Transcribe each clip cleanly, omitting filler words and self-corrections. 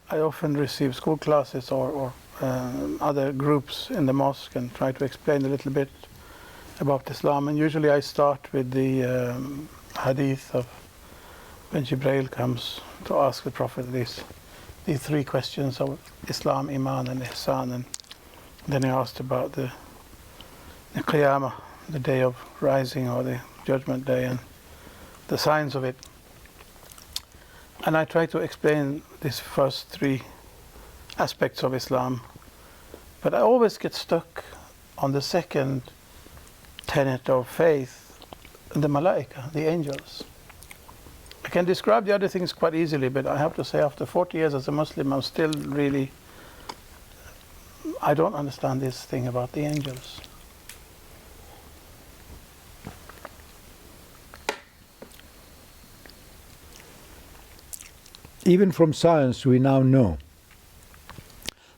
I often receive school classes or other groups in the mosque and try to explain a little bit about Islam. And usually I start with the hadith of when Jibreel comes to ask the Prophet these three questions of Islam, Iman and Ihsan. And then he asked about the Qiyamah, the day of rising or the judgment day, and the signs of it. And I try to explain these first three aspects of Islam, but I always get stuck on the second tenet of faith, the Malaika, the angels. I can describe the other things quite easily, but I have to say after 40 years as a Muslim, I'm still really, I don't understand this thing about the angels. Even from science, we now know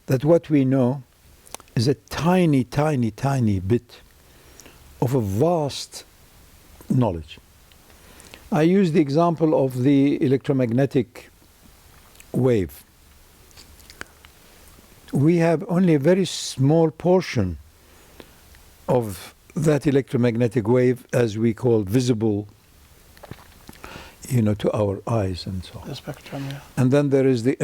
that what we know is a tiny, tiny, tiny bit of a vast knowledge. I use the example of the electromagnetic wave. We have only a very small portion of that electromagnetic wave, as we call visible, to our eyes and so on. The spectrum, yeah. And then there is the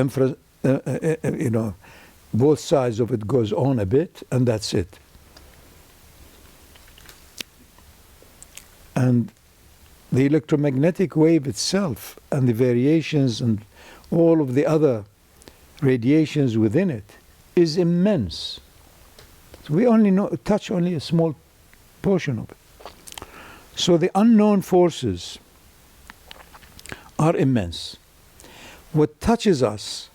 both sides of it goes on a bit, and that's it. And the electromagnetic wave itself and the variations and all of the other radiations within it is immense. So we only touch only a small portion of it. So the unknown forces are immense. What touches us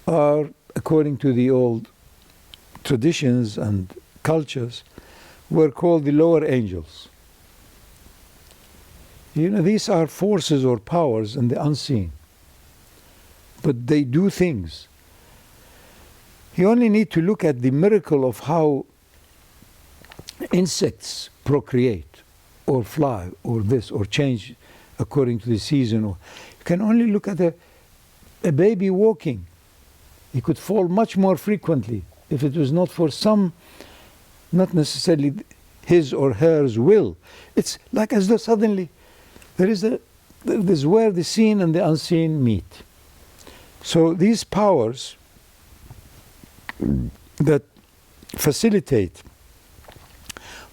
are, according to the old traditions and cultures, were called the lower angels. These are forces or powers in the unseen, but they do things. You only need to look at the miracle of how insects procreate or fly or this or change according to the season. You can only look at a baby walking. He could fall much more frequently if it was not for some, not necessarily his or hers will. It's like as though suddenly there's where the seen and the unseen meet. So these powers that facilitate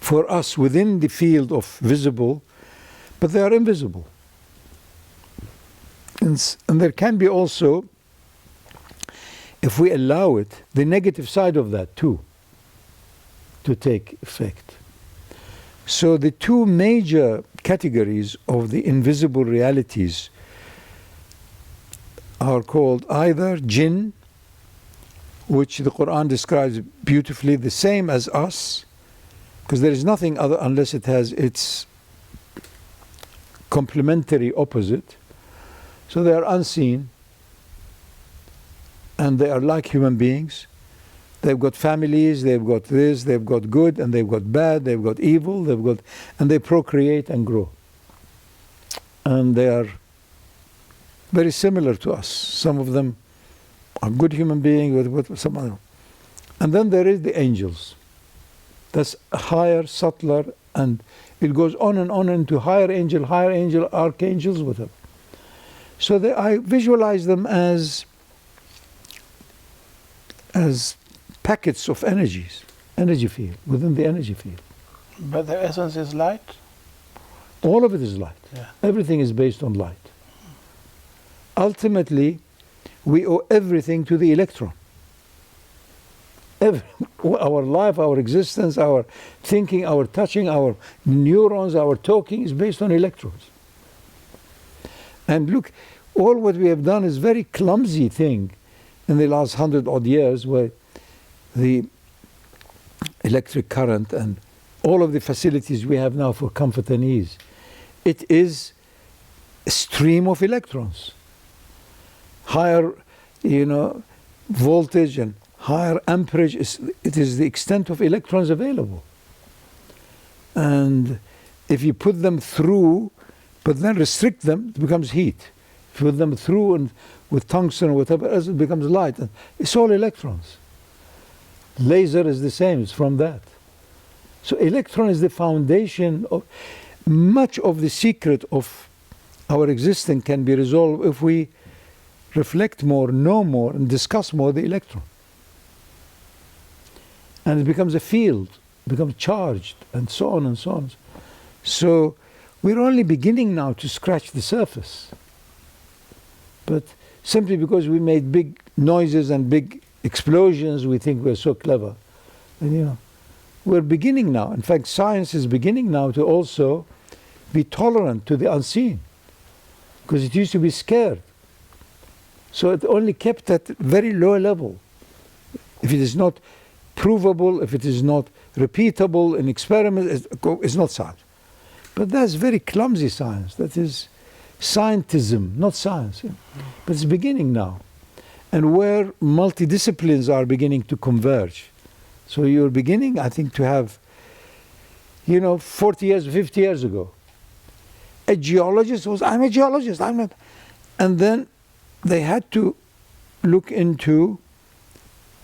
for us within the field of visible, but they are invisible. And there can be also, if we allow it, the negative side of that too, to take effect. So the two major categories of the invisible realities are called either jinn, which the Quran describes beautifully, the same as us, because there is nothing other unless it has its complementary opposite. So they are unseen, and they are like human beings. They've got families, they've got this, they've got good, and they've got bad, they've got evil, and they procreate and grow. And they are very similar to us. Some of them are good human beings, with some other. And then there is the angels. That's higher, subtler, and it goes on and on into higher angel, archangels, whatever. So I visualize them as packets of energies, energy field, within the energy field. But the essence is light? All of it is light. Yeah. Everything is based on light. Ultimately, we owe everything to the electron. Our life, our existence, our thinking, our touching, our neurons, our talking is based on electrons. And look, all what we have done is very clumsy thing in the last 100-odd years, where the electric current and all of the facilities we have now for comfort and ease, it is a stream of electrons. Higher, voltage and higher amperage, it is the extent of electrons available. And if you put them through, but then restrict them, it becomes heat. put them through and with tungsten or whatever else, it becomes light. And it's all electrons. Laser is the same, it's from that. So electron is the foundation of much of the secret of our existence can be resolved if we reflect more, know more, and discuss more the electron. And it becomes a field, becomes charged, and so on and so on. So we're only beginning now to scratch the surface. But simply because we made big noises and big explosions, we think we're so clever. And we're beginning now. In fact, science is beginning now to also be tolerant to the unseen, because it used to be scared. So it only kept at very low level. If it is not provable, if it is not repeatable in experiments, it's not science. But that's very clumsy science. That is scientism, not science. But it's beginning now. And where multidisciplines are beginning to converge. So you're beginning, I think, to have, 40 years, 50 years ago, a geologist was, I'm a geologist, I'm not. And then they had to look into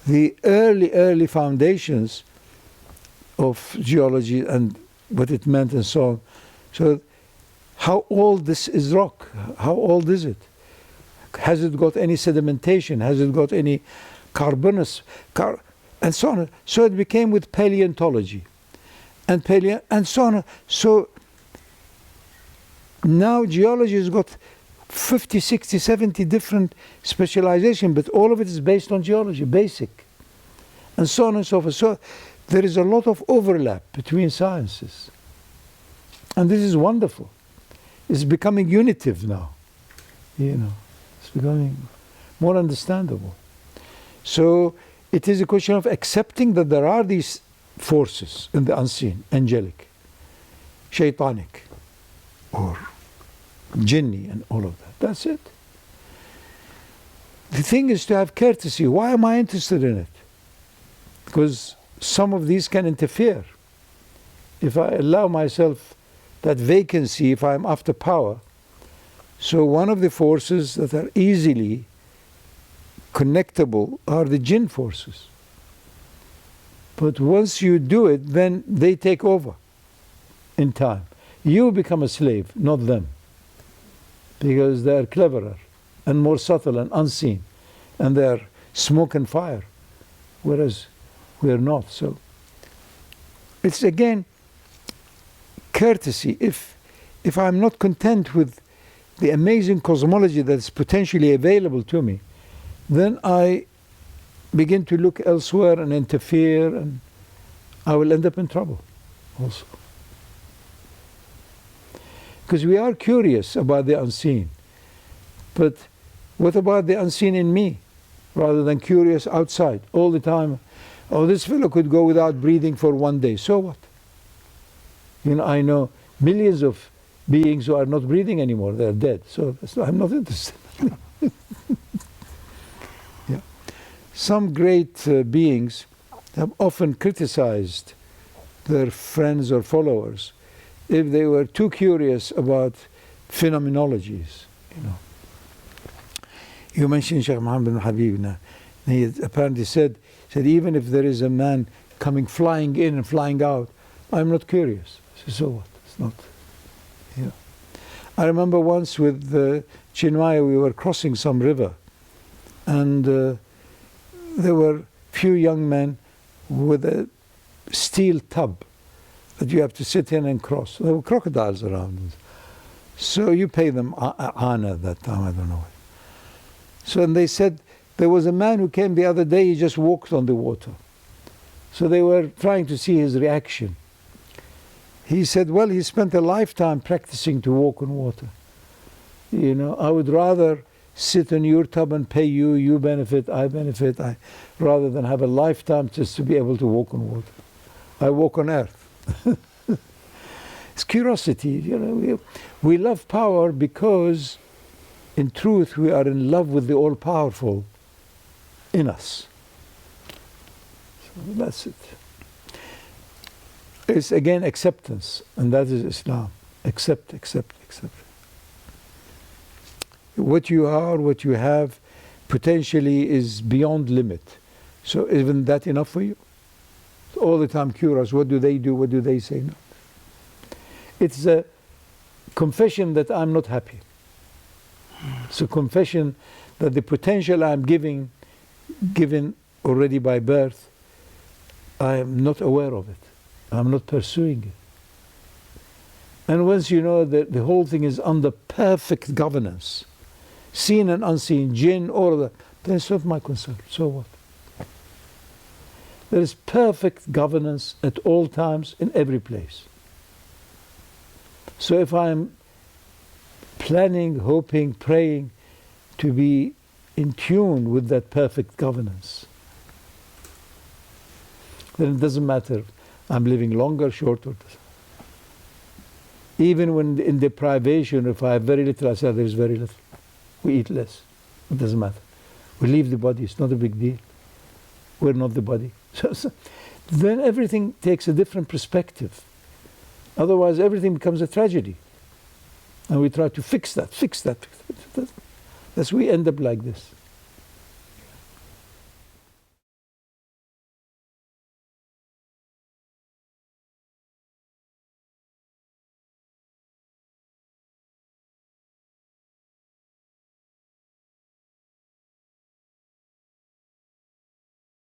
the early foundations of geology and what it meant and so on. So how old this is rock? How old is it? Has it got any sedimentation? Has it got any carbonous? And so on. So it became with paleontology and so on. So now geology has got 50, 60, 70 different specializations, but all of it is based on geology, basic, and so on and so forth. So there is a lot of overlap between sciences. And this is wonderful. It's becoming unitive now. It's becoming more understandable. So it is a question of accepting that there are these forces in the unseen, angelic, shaitanic, or jinni, and all of that. That's it. The thing is to have courtesy. Why am I interested in it? Because some of these can interfere. If I allow myself that vacancy, if I'm after power. So one of the forces that are easily connectable are the jinn forces. But once you do it, then they take over in time. You become a slave, not them. Because they are cleverer and more subtle and unseen. And they are smoke and fire. Whereas we are not. So it's again courtesy. If I'm not content with the amazing cosmology that's potentially available to me, then I begin to look elsewhere and interfere, and I will end up in trouble also. Because we are curious about the unseen. But what about the unseen in me? Rather than curious outside all the time. Oh, this fellow could go without breathing for 1 day. So what? I know millions of beings who are not breathing anymore. They're dead. So I'm not interested. Yeah. Some great beings have often criticized their friends or followers if they were too curious about phenomenologies. You mentioned Shaykh Mohammad bin Habib. He apparently said even if there is a man coming flying in and flying out, I'm not curious. So what? It's not. I remember once with Chinmaya, we were crossing some river, and there were few young men with a steel tub that you have to sit in and cross. There were crocodiles around. So you pay them ana at that time, I don't know. So and they said there was a man who came the other day, he just walked on the water. So they were trying to see his reaction. He said, well, he spent a lifetime practicing to walk on water. I would rather sit in your tub and pay you, you benefit, I benefit, rather than have a lifetime just to be able to walk on water. I walk on earth. It's curiosity. We love power because, in truth, we are in love with the all-powerful in us. So that's it. It's again acceptance, and that is Islam. Accept. What you are, what you have, potentially is beyond limit. So isn't that enough for you? All the time curious, what do they do, what do they say? No. It's a confession that I'm not happy. It's a confession that the potential I'm given already by birth, I am not aware of it. I'm not pursuing it. And once you know that the whole thing is under perfect governance, seen and unseen, jinn, all of that, then it's not my concern. So what? There is perfect governance at all times in every place. So if I'm planning, hoping, praying to be in tune with that perfect governance, then it doesn't matter I'm living longer, shorter. Even when in deprivation, if I have very little, I say there's very little. We eat less. It doesn't matter. We leave the body. It's not a big deal. We're not the body. So then everything takes a different perspective. Otherwise, everything becomes a tragedy. And we try to fix that. Thus we end up like this.